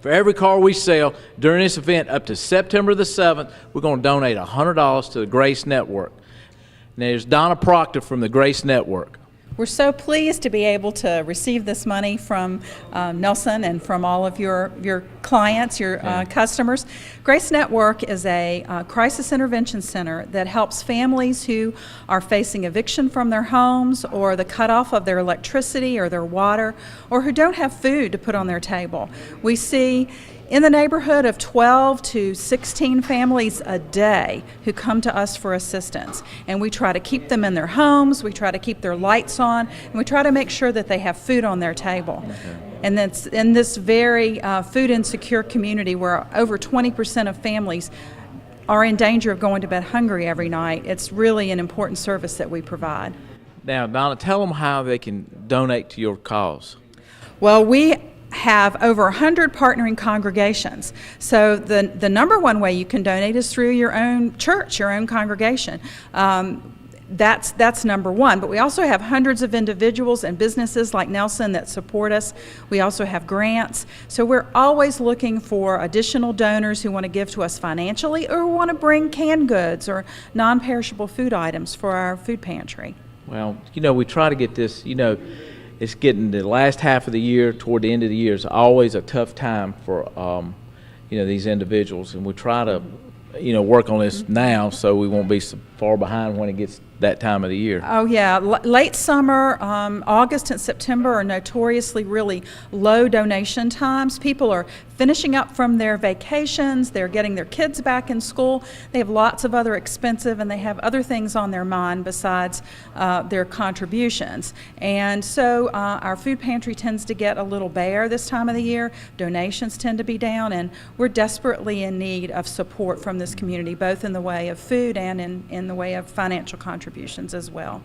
For every car we sell during this event up to September the 7th, we're going to donate $100 to the Grace Network. Now, there's Donna Proctor from the Grace Network. We're so pleased to be able to receive this money from Nelson and from all of your clients, your customers. Grace Network is a crisis intervention center that helps families who are facing eviction from their homes or the cutoff of their electricity or their water, or who don't have food to put on their table. We see in the neighborhood of 12 to 16 families a day who come to us for assistance. And we try to keep them in their homes, we try to keep their lights on, and we try to make sure that they have food on their table. And that's in this very food insecure community where over 20% of families are in danger of going to bed hungry every night. It's really an important service that we provide. Now, Donna, tell them how they can donate to your cause. Well, we have over 100 partnering congregations. So the number one way you can donate is through your own church, your own congregation. That's number one. But we also have hundreds of individuals and businesses like Nelson that support us. We also have grants. So we're always looking for additional donors who want to give to us financially or want to bring canned goods or non-perishable food items for our food pantry. Well, we try to get this, it's getting the last half of the year toward the end of the year is always a tough time for these individuals, and we try to work on this now so we won't be so far behind when it gets that time of the year. Oh yeah, late summer, August and September are notoriously really low donation times. People are finishing up from their vacations, they're getting their kids back in school, they have lots of other expensive and they have other things on their mind besides their contributions. And so our food pantry tends to get a little bare this time of the year, donations tend to be down, and we're desperately in need of support from this community, both in the way of food and in the way of financial contributions as well.